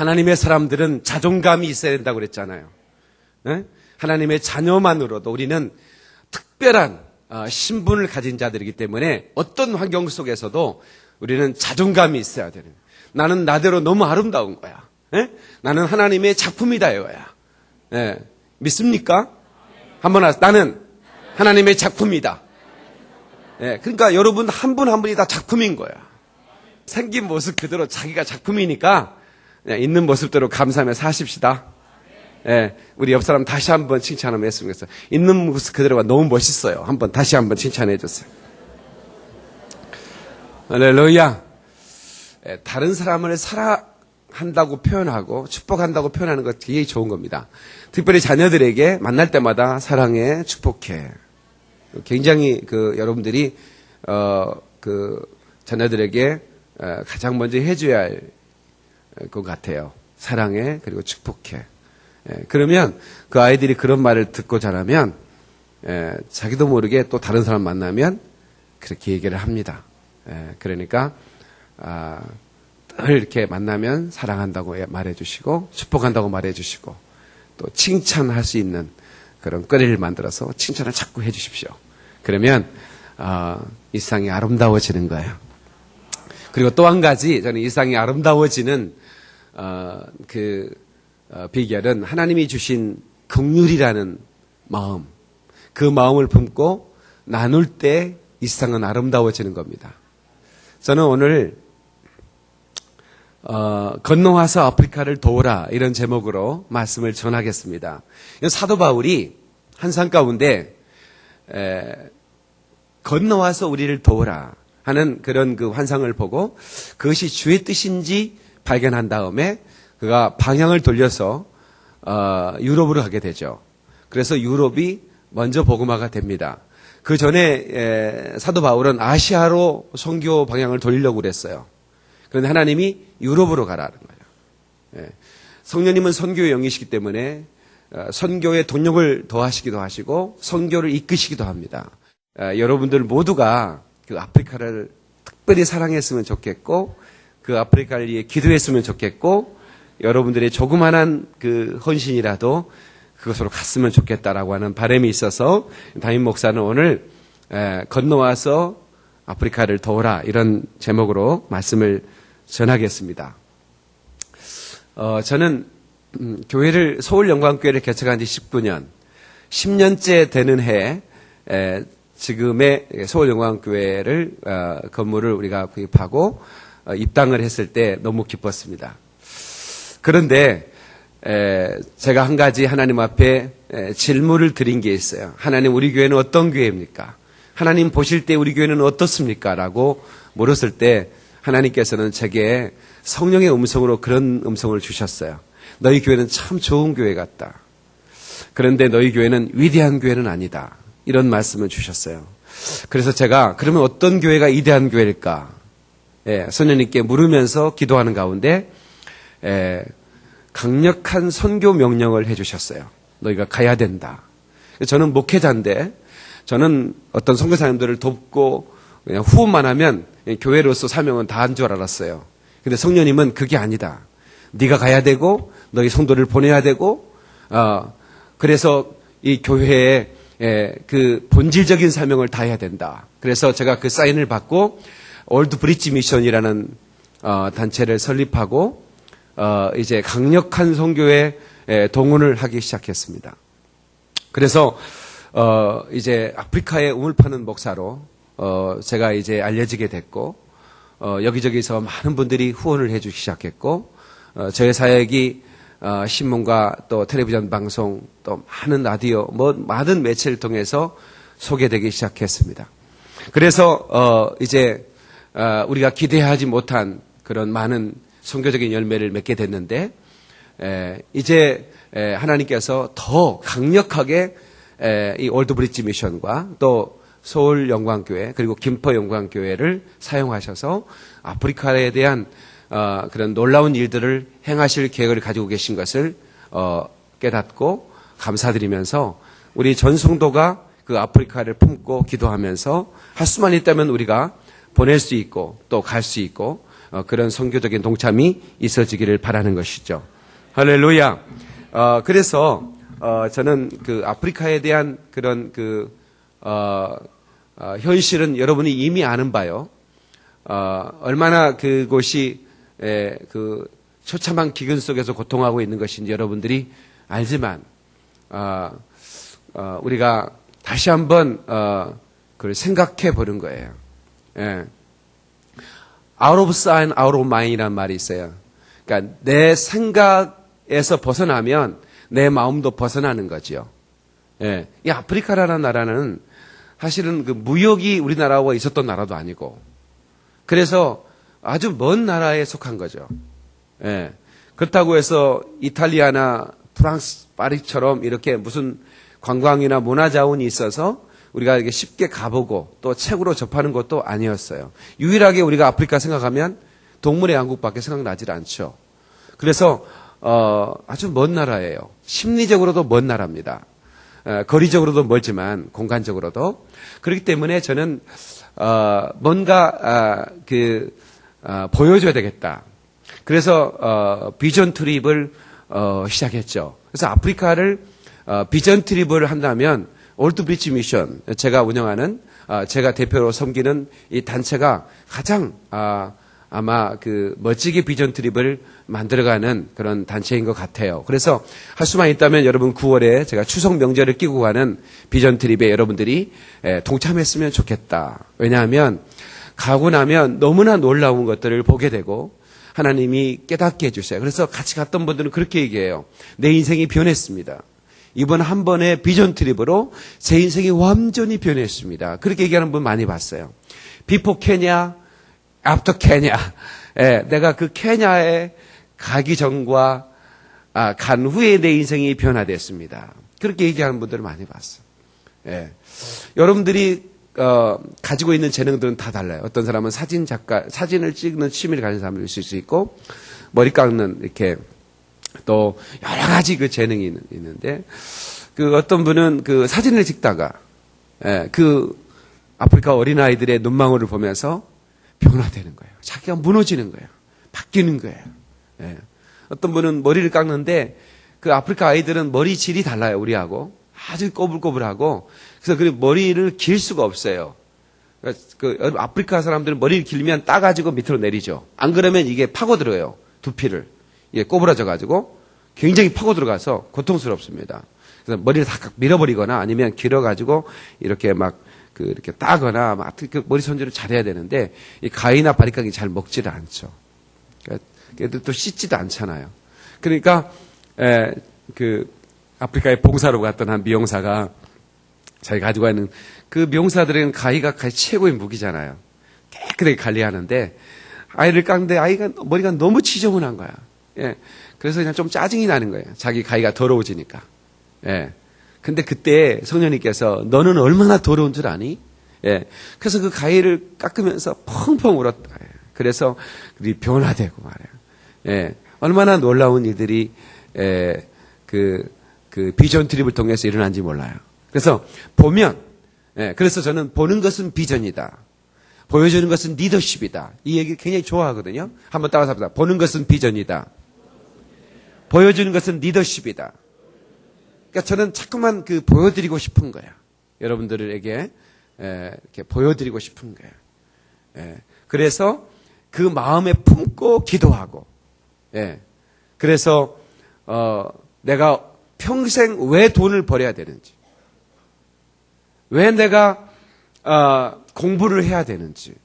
하나님의 사람들은 자존감이 있어야 된다고 그랬잖아요. 네? 하나님의 자녀만으로도 우리는 특별한 신분을 가진 자들이기 때문에 어떤 환경 속에서도 우리는 자존감이 있어야 되는, 나는 나대로 너무 아름다운 거야. 네? 나는 하나님의 작품이다 이거야. 네. 믿습니까? 한번 하세요. 나는 하나님의 작품이다. 네. 그러니까 여러분 한 분 한 분이 다 작품인 거야. 생긴 모습 그대로 자기가 작품이니까 있는 모습대로 감사하며 사십시다. 예, 우리 옆 사람 다시 한번 칭찬하면 했으면 좋겠어요. 있는 모습 그대로가 너무 멋있어요. 다시 한번 칭찬해 주세요. 할렐루야. 예, 다른 사람을 사랑한다고 표현하고 축복한다고 표현하는 것 되게 좋은 겁니다. 특별히 자녀들에게 만날 때마다 사랑해, 축복해. 굉장히 여러분들이 자녀들에게 가장 먼저 해줘야 할 것 같아요. 사랑해, 그리고 축복해. 그러면 그 아이들이 그런 말을 듣고 자라면 자기도 모르게 또 다른 사람 만나면 그렇게 얘기를 합니다. 그러니까 늘 이렇게 만나면 사랑한다고 말해주시고 축복한다고 말해주시고 또 칭찬할 수 있는 그런 거리를 만들어서 칭찬을 자꾸 해주십시오. 그러면 이 세상이 아름다워지는 거예요. 그리고 또 한 가지 저는 이 세상이 아름다워지는 비결은 하나님이 주신 긍휼이라는 마음, 그 마음을 품고 나눌 때 이 세상은 아름다워지는 겁니다. 저는 오늘 건너와서 아프리카를 도우라 이런 제목으로 말씀을 전하겠습니다. 사도 바울이 한산 가운데 건너와서 우리를 도우라 하는 그런 그 환상을 보고 그것이 주의 뜻인지 발견한 다음에 그가 방향을 돌려서 유럽으로 가게 되죠. 그래서 유럽이 먼저 복음화가 됩니다. 그 전에 사도 바울은 아시아로 선교 방향을 돌리려고 그랬어요. 그런데 하나님이 유럽으로 가라는 거예요. 성령님은 선교의 영이시기 때문에 선교의 동력을 더하시기도 하시고 선교를 이끄시기도 합니다. 여러분들 모두가 그 아프리카를 특별히 사랑했으면 좋겠고 그 아프리카를 위해 기도했으면 좋겠고 여러분들의 조그만한 그 헌신이라도 그것으로 갔으면 좋겠다라고 하는 바람이 있어서 담임 목사는 오늘 건너와서 아프리카를 도우라 이런 제목으로 말씀을 전하겠습니다. 저는 교회를 서울영광교회를 개척한 지 19년, 10년째 되는 해에 지금의 서울영광교회를 건물을 우리가 구입하고 입당을 했을 때 너무 기뻤습니다. 그런데 제가 한 가지 하나님 앞에 질문을 드린 게 있어요. 하나님, 우리 교회는 어떤 교회입니까? 하나님 보실 때 우리 교회는 어떻습니까? 라고 물었을 때 하나님께서는 제게 성령의 음성으로 그런 음성을 주셨어요. 너희 교회는 참 좋은 교회 같다. 그런데 너희 교회는 위대한 교회는 아니다. 이런 말씀을 주셨어요. 그래서 제가 그러면 어떤 교회가 위대한 교회일까? 선생님께 물으면서 기도하는 가운데 강력한 선교 명령을 해주셨어요. 너희가 가야 된다. 저는 목회자인데 저는 어떤 선교사님들을 돕고 그냥 후원만 하면 교회로서 사명은 다 한 줄 알았어요. 근데 성령님은 그게 아니다. 네가 가야 되고 너희 성도를 보내야 되고 그래서 이 교회에 그 본질적인 사명을 다해야 된다. 그래서 제가 그 사인을 받고 올드 브릿지 미션이라는 단체를 설립하고 이제 강력한 선교에 동원을 하기 시작했습니다. 그래서 이제 아프리카에 우물 파는 목사로 제가 이제 알려지게 됐고 여기저기서 많은 분들이 후원을 해주기 시작했고 저의 사역이 신문과 또 텔레비전 방송 또 많은 라디오 많은 매체를 통해서 소개되기 시작했습니다. 그래서 이제 우리가 기대하지 못한 그런 많은 선교적인 열매를 맺게 됐는데 이제 하나님께서 더 강력하게 이 올드 브릿지 미션과 또 서울 영광교회 그리고 김포 영광교회를 사용하셔서 아프리카에 대한 그런 놀라운 일들을 행하실 계획을 가지고 계신 것을 깨닫고 감사드리면서 우리 전 성도가 그 아프리카를 품고 기도하면서 할 수만 있다면 우리가 보낼 수 있고 또 갈 수 있고 그런 선교적인 동참이 있어지기를 바라는 것이죠. 할렐루야. 그래서 저는 그 아프리카에 대한 그런 현실은 여러분이 이미 아는 바요. 얼마나 그곳이 그 처참한 기근 속에서 고통하고 있는 것인지 여러분들이 알지만 우리가 다시 한번 그걸 생각해 보는 거예요. Out of sight, out of mind이라는 말이 있어요. 그러니까 내 생각에서 벗어나면 내 마음도 벗어나는 거죠. 이 아프리카라는 나라는 사실은 그 무역이 우리나라와 있었던 나라도 아니고, 그래서 아주 먼 나라에 속한 거죠. 그렇다고 해서 이탈리아나 프랑스, 파리처럼 이렇게 무슨 관광이나 문화 자원이 있어서 우리가 이렇게 쉽게 가보고 또 책으로 접하는 것도 아니었어요. 유일하게 우리가 아프리카 생각하면 동물의 왕국밖에 생각나질 않죠. 그래서 아주 먼 나라예요. 심리적으로도 먼 나라입니다. 거리적으로도 멀지만 공간적으로도. 그렇기 때문에 저는 뭔가 보여줘야 되겠다. 그래서 비전 트립을 시작했죠. 그래서 아프리카를 비전 트립을 한다면 올드 브리지 미션, 제가 운영하는, 제가 대표로 섬기는 이 단체가 가장 아마 그 멋지게 비전 트립을 만들어가는 그런 단체인 것 같아요. 그래서 할 수만 있다면 여러분 9월에 제가 추석 명절을 끼고 가는 비전 트립에 여러분들이 동참했으면 좋겠다. 왜냐하면 가고 나면 너무나 놀라운 것들을 보게 되고 하나님이 깨닫게 해주세요. 그래서 같이 갔던 분들은 그렇게 얘기해요. 내 인생이 변했습니다. 이번 한 번의 비전 트립으로 제 인생이 완전히 변했습니다. 그렇게 얘기하는 분 많이 봤어요. 비포 케냐, 애프터 케냐. 내가 그 케냐에 가기 전과 간 후에 내 인생이 변화됐습니다. 그렇게 얘기하는 분들을 많이 봤어요. 여러분들이 가지고 있는 재능들은 다 달라요. 어떤 사람은 사진 작가, 사진을 찍는 취미를 가진 사람도 있을 수 있고, 머리 깎는 이렇게 또 여러 가지 그 재능이 있는데, 그 어떤 분은 그 사진을 찍다가 그 아프리카 어린아이들의 눈망울을 보면서 변화되는 거예요. 자기가 무너지는 거예요. 바뀌는 거예요. 어떤 분은 머리를 깎는데 그 아프리카 아이들은 머리 질이 달라요. 우리하고 아주 꼬불꼬불하고, 그래서 그 머리를 길 수가 없어요. 그 아프리카 사람들은 머리를 길면 따가지고 밑으로 내리죠. 안 그러면 이게 파고들어요. 두피를. 이게 꼬부라져가지고 굉장히 파고들어가서 고통스럽습니다. 그래서 머리를 다 밀어버리거나 아니면 길어가지고 이렇게 막 이렇게 따거나 막 그 머리 손질을 잘해야 되는데 이 가위나 바리깡이 잘 먹지를 않죠. 그러니까 또 씻지도 않잖아요. 그러니까 그 아프리카에 봉사로 갔던 한 미용사가 자기 가지고 있는 그 미용사들은 가위가 최고의 무기잖아요. 깨끗하게 관리하는데 아이를 깎는데 아이가 머리가 너무 지저분한 거야. 그래서 그냥 좀 짜증이 나는 거예요. 자기 가위가 더러워지니까. 근데 그때 성령님께서 너는 얼마나 더러운 줄 아니? 그래서 그 가위를 깎으면서 펑펑 울었다. 그래서 변화되고 말이에요. 얼마나 놀라운 일들이 그 비전 트립을 통해서 일어난지 몰라요. 그래서 보면, 그래서 저는 보는 것은 비전이다. 보여주는 것은 리더십이다. 이 얘기 굉장히 좋아하거든요. 한번 따라서 합시다. 보는 것은 비전이다. 보여주는 것은 리더십이다. 그러니까 저는 자꾸만 보여드리고 싶은 거예요. 여러분들에게 이렇게 보여드리고 싶은 거예요. 그래서 그 마음에 품고 기도하고, 그래서 내가 평생 왜 돈을 벌어야 되는지, 왜 내가 공부를 해야 되는지,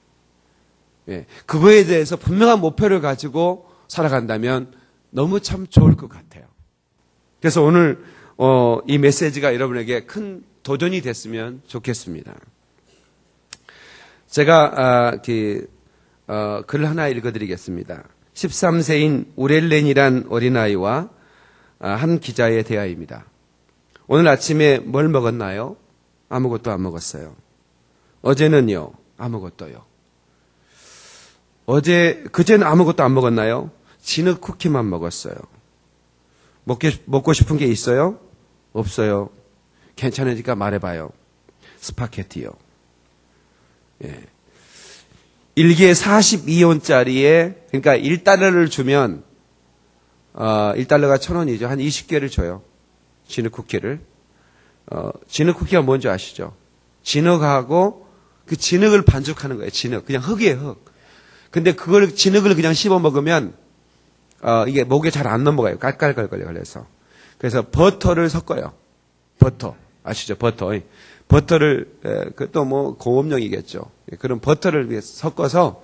그거에 대해서 분명한 목표를 가지고 살아간다면 너무 참 좋을 것 같아요. 그래서 오늘 이 메시지가 여러분에게 큰 도전이 됐으면 좋겠습니다. 제가 글 하나 읽어드리겠습니다. 13세인 우렐렌이란 어린아이와 한 기자의 대화입니다. 오늘 아침에 뭘 먹었나요? 아무것도 안 먹었어요. 어제는요? 아무것도요. 그제는 아무것도 안 먹었나요? 진흙 쿠키만 먹었어요. 먹고 싶은 게 있어요? 없어요. 괜찮으니까 말해봐요. 스파게티요. 1개에 42원짜리에, 그러니까 1달러를 주면, 1달러가 1,000원이죠. 한 20개를 줘요. 진흙 쿠키를. 진흙 쿠키가 뭔지 아시죠? 진흙하고 그 진흙을 반죽하는 거예요. 진흙. 그냥 흙이에요, 흙. 근데 그걸, 진흙을 그냥 씹어 먹으면, 이게 목에 잘 안 넘어가요. 깔깔깔깔거려서. 그래서 버터를 섞어요. 버터. 아시죠? 버터. 버터를, 그것도 뭐 공업용이겠죠. 그런 버터를 섞어서,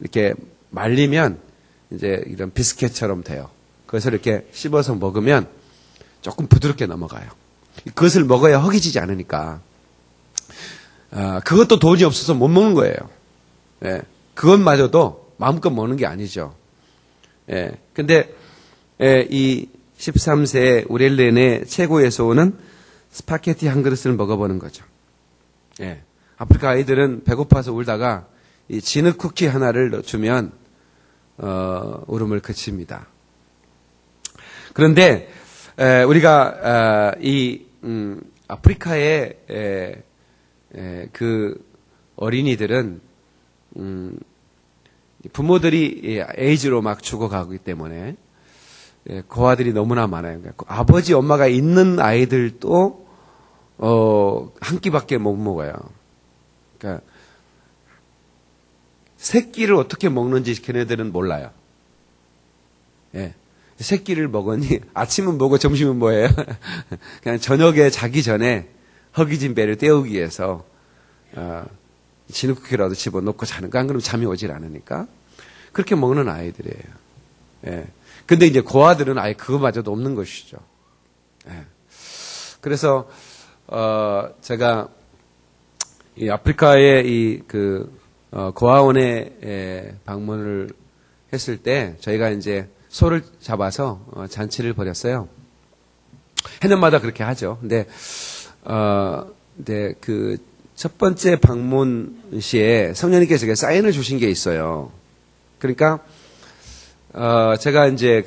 이렇게 말리면 이제 이런 비스켓처럼 돼요. 그것을 이렇게 씹어서 먹으면 조금 부드럽게 넘어가요. 그것을 먹어야 허기지지 않으니까. 그것도 돈이 없어서 못 먹는 거예요. 예. 그것마저도 마음껏 먹는 게 아니죠. 예. 근데, 이 13세 우렐렌의 최고의 소원은 스파게티 한 그릇을 먹어보는 거죠. 예. 아프리카 아이들은 배고파서 울다가 이 진흙 쿠키 하나를 주면, 울음을 그칩니다. 그런데, 우리가, 아프리카의, 그 어린이들은, 부모들이 에이즈로 막 죽어가기 때문에, 고아들이 너무나 많아요. 아버지, 엄마가 있는 아이들도, 한 끼밖에 못 먹어요. 그러니까, 새끼를 어떻게 먹는지 걔네들은 몰라요. 예. 새끼를 먹으니 아침은 뭐고 점심은 뭐예요? 그냥 저녁에 자기 전에 허기진 배를 때우기 위해서 진흙쿠키라도 집어넣고 자는 거. 안 그러면 잠이 오질 않으니까 그렇게 먹는 아이들이에요. 예. 근데 이제 고아들은 아예 그거마저도 없는 것이죠. 예. 그래서 제가 이 아프리카의 고아원에 방문을 했을 때 저희가 이제 소를 잡아서 잔치를 벌였어요. 해년마다 그렇게 하죠. 근데 그 첫 번째 방문 시에 성령님께서 제게 사인을 주신 게 있어요. 그러니까 제가 이제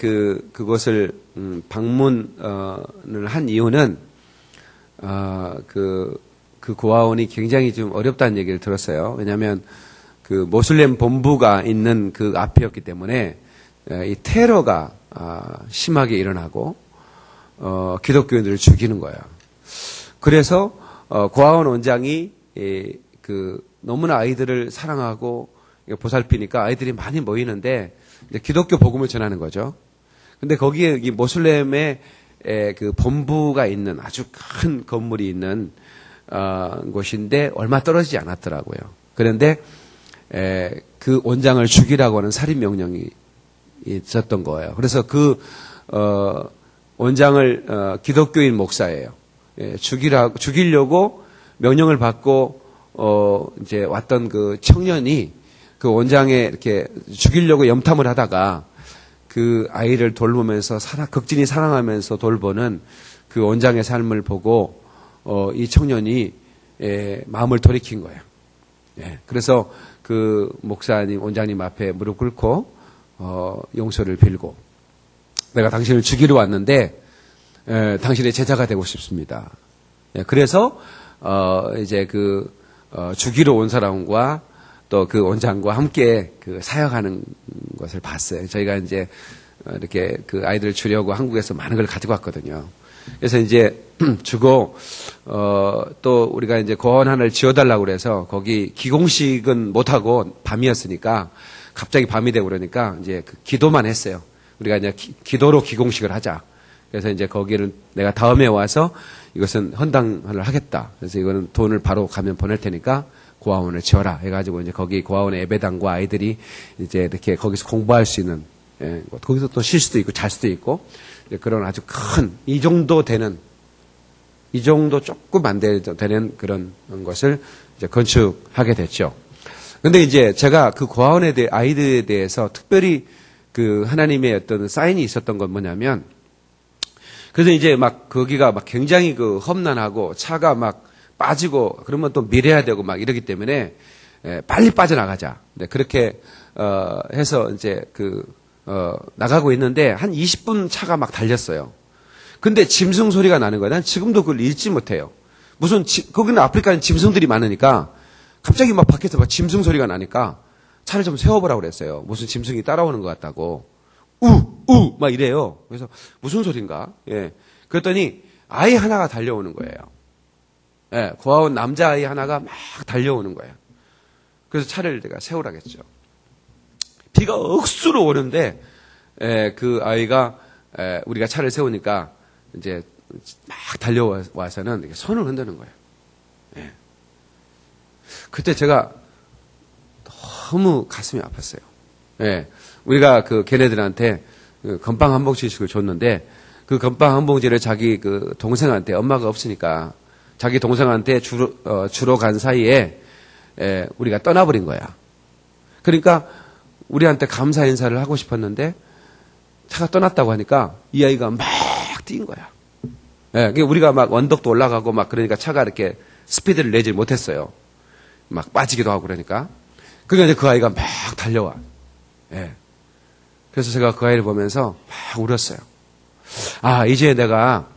그곳을 방문을 한 이유는 그 고아원이 굉장히 좀 어렵다는 얘기를 들었어요. 왜냐하면 그 모슬렘 본부가 있는 그 앞이었기 때문에 이 테러가 심하게 일어나고 기독교인들을 죽이는 거예요. 그래서 고아원 원장이 너무나 아이들을 사랑하고 보살피니까 아이들이 많이 모이는데 이제 기독교 복음을 전하는 거죠. 근데 거기에 이 모슬렘의 그 본부가 있는 아주 큰 건물이 있는 곳인데 얼마 떨어지지 않았더라고요. 그런데 그 원장을 죽이라고 하는 살인 명령이 있었던 거예요. 그래서 그 원장을 기독교인 목사예요. 죽이려고 명령을 받고 이제 왔던 그 청년이 그 원장에 이렇게 죽이려고 염탐을 하다가 그 아이를 돌보면서 극진히 사랑하면서 돌보는 그 원장의 삶을 보고 이 청년이 마음을 돌이킨 거예요. 그래서 그 목사님, 원장님 앞에 무릎 꿇고 용서를 빌고 내가 당신을 죽이러 왔는데 당신의 제자가 되고 싶습니다. 그래서 이제 죽이러 온 사람과 또 그 원장과 함께 사역하는 것을 봤어요. 저희가 이제 이렇게 그 아이들을 주려고 한국에서 많은 걸 가지고 왔거든요. 그래서 이제 주고 또 우리가 이제 고아원 하나를 지어달라고 그래서 거기 기공식은 못하고 밤이었으니까 갑자기 밤이 되고 그러니까 이제 기도만 했어요. 우리가 이제 기도로 기공식을 하자. 그래서 이제 거기를 내가 다음에 와서 이것은 헌당을 하겠다. 그래서 이거는 돈을 바로 가면 보낼 테니까 고아원을 지어라. 해가지고 이제 거기 고아원의 예배당과 아이들이 이제 이렇게 거기서 공부할 수 있는, 거기서 또 쉴 수도 있고 잘 수도 있고, 그런 아주 큰, 이 정도 조금 안 되는 그런 것을 이제 건축하게 됐죠. 근데 이제 제가 그 고아원에 대해 아이들에 대해서 특별히 그 하나님의 어떤 사인이 있었던 건 뭐냐면, 그래서 이제 막 거기가 막 굉장히 험난하고 차가 막 빠지고 그러면 또 밀어야 되고 막 이러기 때문에 빨리 빠져나가자. 네, 그렇게 해서 이제 나가고 있는데 한 20분 차가 막 달렸어요. 근데 짐승 소리가 나는 거예요. 난 지금도 그걸 잊지 못해요. 거기는 아프리카는 짐승들이 많으니까 갑자기 막 밖에서 막 짐승 소리가 나니까 차를 좀 세워보라고 그랬어요. 무슨 짐승이 따라오는 것 같다고. 막 이래요. 그래서 무슨 소린가? 예. 그랬더니 아이 하나가 달려오는 거예요. 예. 고아원 남자아이 하나가 막 달려오는 거예요. 그래서 차를 내가 세우라겠죠. 비가 억수로 오는데, 그 아이가, 우리가 차를 세우니까 이제 막 달려와서는 이렇게 손을 흔드는 거예요. 예. 그때 제가 너무 가슴이 아팠어요. 예. 우리가 그 걔네들한테 그 건빵 한 봉지씩을 줬는데 그 건빵 한 봉지를 자기 그 동생한테 엄마가 없으니까 자기 동생한테 주러 간 사이에 우리가 떠나버린 거야. 그러니까 우리한테 감사 인사를 하고 싶었는데 차가 떠났다고 하니까 이 아이가 막 뛴 거야. 예. 우리가 막 언덕도 올라가고 막 그러니까 차가 이렇게 스피드를 내지 못했어요. 막 빠지기도 하고 그러니까. 그러니까 이제 그 아이가 막 달려와. 예. 그래서 제가 그 아이를 보면서 막 울었어요. 아, 이제 내가,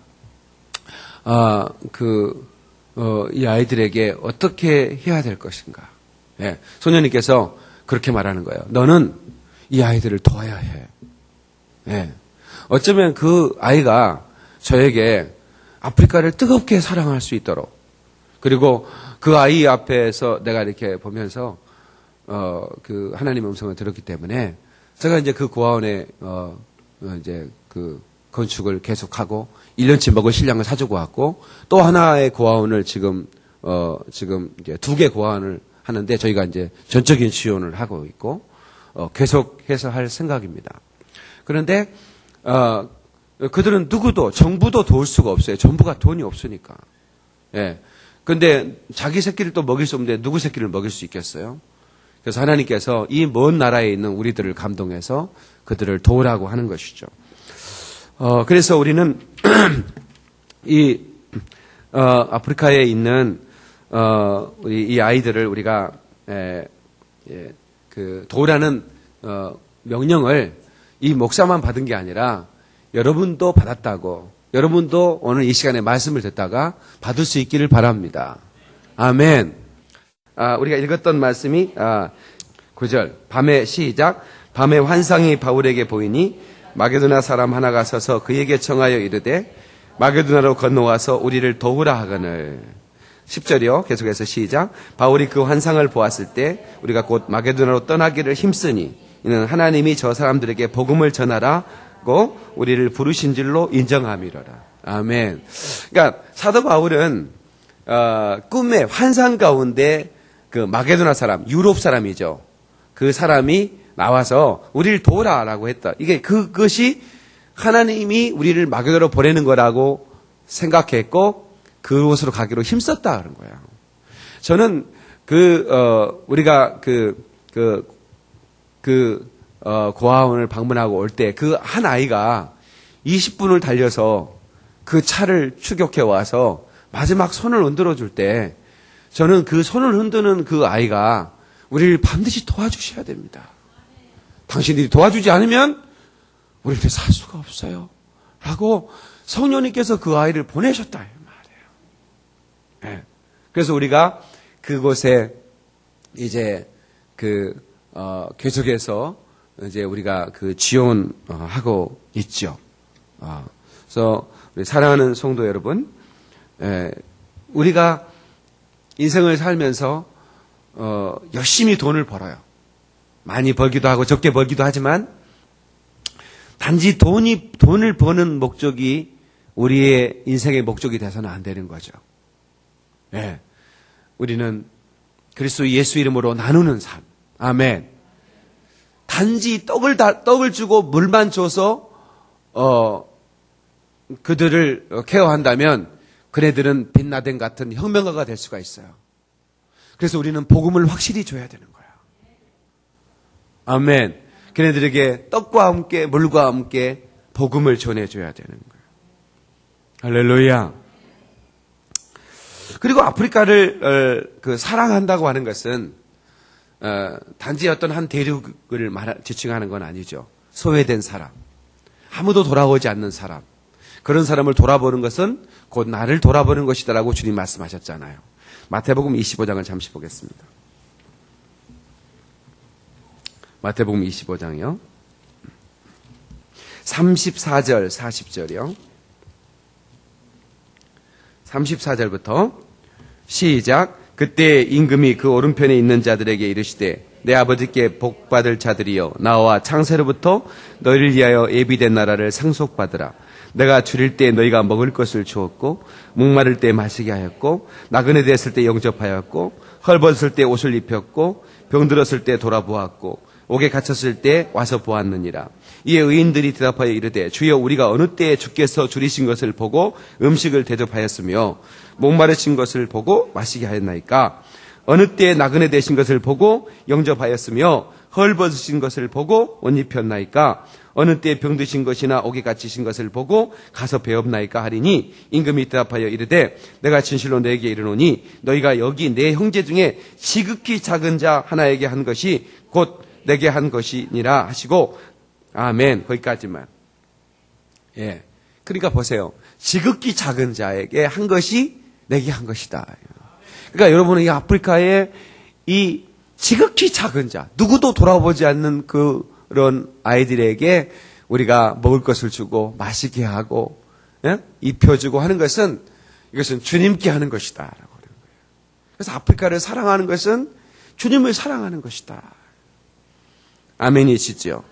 이 아이들에게 어떻게 해야 될 것인가. 예. 소녀님께서 그렇게 말하는 거예요. 너는 이 아이들을 도와야 해. 예. 어쩌면 그 아이가 저에게 아프리카를 뜨겁게 사랑할 수 있도록 그리고 그 아이 앞에서 내가 이렇게 보면서 그 하나님의 음성을 들었기 때문에 제가 이제 그 고아원에 이제 그 건축을 계속하고 1년치 먹을 식량을 사주고 왔고 또 하나의 고아원을 지금 이제 2개 고아원을 하는데 저희가 이제 전적인 지원을 하고 있고 계속해서 할 생각입니다. 그런데 그들은 누구도 정부도 도울 수가 없어요. 정부가 돈이 없으니까. 예. 근데 자기 새끼를 또 먹일 수 없는데 누구 새끼를 먹일 수 있겠어요? 그래서 하나님께서 이 먼 나라에 있는 우리들을 감동해서 그들을 도우라고 하는 것이죠. 그래서 우리는 아프리카에 있는 이 아이들을 우리가 그 도우라는 명령을 이 목사만 받은 게 아니라 여러분도 받았다고 여러분도 오늘 이 시간에 말씀을 듣다가 받을 수 있기를 바랍니다. 아멘. 우리가 읽었던 말씀이 9절 밤에 시작 밤에 환상이 바울에게 보이니 마게도나 사람 하나가 서서 그에게 청하여 이르되 마게도나로 건너와서 우리를 도우라 하거늘 10절이요. 계속해서 시작 바울이 그 환상을 보았을 때 우리가 곧 마게도나로 떠나기를 힘쓰니 이는 하나님이 저 사람들에게 복음을 전하라고 우리를 부르신 줄로 인정함이로라. 아멘. 그러니까 사도 바울은 꿈의 환상 가운데 그 마게도나 사람, 유럽 사람이죠. 그 사람이 나와서 우리를 도우라라고 했다. 이게 그것이 하나님이 우리를 마게도나로 보내는 거라고 생각했고 그곳으로 가기로 힘썼다 그런 거예요. 저는 우리가 고아원을 방문하고 올 때 그 한 아이가 20분을 달려서 그 차를 추격해 와서 마지막 손을 흔들어 줄 때 저는 그 손을 흔드는 그 아이가 우리를 반드시 도와주셔야 됩니다. 당신들이 도와주지 않으면 우리한테 살 수가 없어요. 라고 성령님께서 그 아이를 보내셨다 이 말이에요. 네. 그래서 우리가 그곳에 이제 계속해서 이제 우리가 지원하고 있죠. 그래서 우리 사랑하는 성도 여러분, 우리가 인생을 살면서 열심히 돈을 벌어요. 많이 벌기도 하고 적게 벌기도 하지만 단지 돈을 버는 목적이 우리의 인생의 목적이 돼서는 안 되는 거죠. 네. 우리는 그리스도 예수 이름으로 나누는 삶. 아멘. 단지 떡을 주고 물만 줘서 그들을 케어한다면 그네들은 빛나댕 같은 혁명가가 될 수가 있어요. 그래서 우리는 복음을 확실히 줘야 되는 거예요. 아멘. 그네들에게 떡과 함께 물과 함께 복음을 전해줘야 되는 거예요. 할렐루야. 그리고 아프리카를 사랑한다고 하는 것은 단지 어떤 한 대륙을 지칭하는 건 아니죠. 소외된 사람, 아무도 돌아오지 않는 사람, 그런 사람을 돌아보는 것은 곧 나를 돌아보는 것이다라고 주님 말씀하셨잖아요. 마태복음 25장을 잠시 보겠습니다. 마태복음 25장이요. 34절, 40절이요. 34절부터 시작. 그때 임금이 그 오른편에 있는 자들에게 이르시되 내 아버지께 복받을 자들이여 나와 창세로부터 너희를 위하여 예비된 나라를 상속받으라. 내가 줄일 때 너희가 먹을 것을 주었고 목마를 때 마시게 하였고 나그네 되었을 때 영접하였고 헐벗을 때 옷을 입혔고 병들었을 때 돌아보았고 옥에 갇혔을 때 와서 보았느니라. 이에 의인들이 대답하여 이르되 주여 우리가 어느 때에 주께서 줄이신 것을 보고 음식을 대접하였으며 목마르신 것을 보고 마시게 하였나이까? 어느 때에 나그네 되신 것을 보고 영접하였으며 헐벗으신 것을 보고 옷 입혔나이까? 어느 때에 병드신 것이나 옥에 갇히신 것을 보고 가서 배웠나이까 하리니 임금이 대답하여 이르되 내가 진실로 너에게 이르노니 너희가 여기 내 형제 중에 지극히 작은 자 하나에게 한 것이 곧 내게 한 것이니라 하시고 아멘. 거기까지만. 예. 그러니까 보세요. 지극히 작은 자에게 한 것이 내게 한 것이다. 그러니까 여러분은 이 아프리카의 이 지극히 작은 자, 누구도 돌아보지 않는 그런 아이들에게 우리가 먹을 것을 주고 마시게 하고 예? 입혀주고 하는 것은 이것은 주님께 하는 것이다. 라고 그러는 거예요. 그래서 아프리카를 사랑하는 것은 주님을 사랑하는 것이다. 아멘이시죠?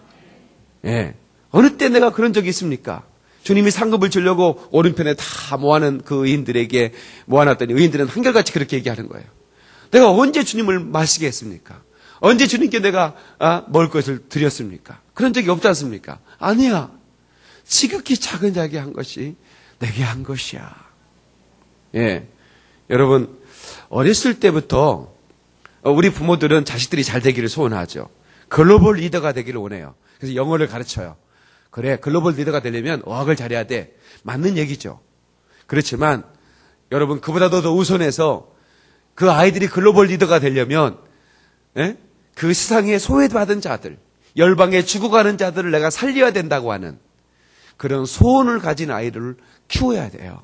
예. 어느 때 내가 그런 적이 있습니까? 주님이 상급을 주려고 오른편에 다 모아놓은 그 의인들에게 모아놨더니 의인들은 한결같이 그렇게 얘기하는 거예요. 내가 언제 주님을 마시게 했습니까? 언제 주님께 내가 먹을 것을 드렸습니까? 그런 적이 없지 않습니까? 아니야. 지극히 작은 자에게 한 것이 내게 한 것이야. 예. 여러분, 어렸을 때부터 우리 부모들은 자식들이 잘 되기를 소원하죠. 글로벌 리더가 되기를 원해요. 그래서 영어를 가르쳐요. 그래, 글로벌 리더가 되려면 어학을 잘해야 돼. 맞는 얘기죠. 그렇지만 여러분, 그보다도 더 우선해서 그 아이들이 글로벌 리더가 되려면 그 세상에 소외받은 자들, 열방에 죽어가는 자들을 내가 살려야 된다고 하는 그런 소원을 가진 아이를 키워야 돼요.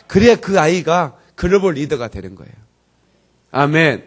그래야 그 아이가 글로벌 리더가 되는 거예요. 아멘.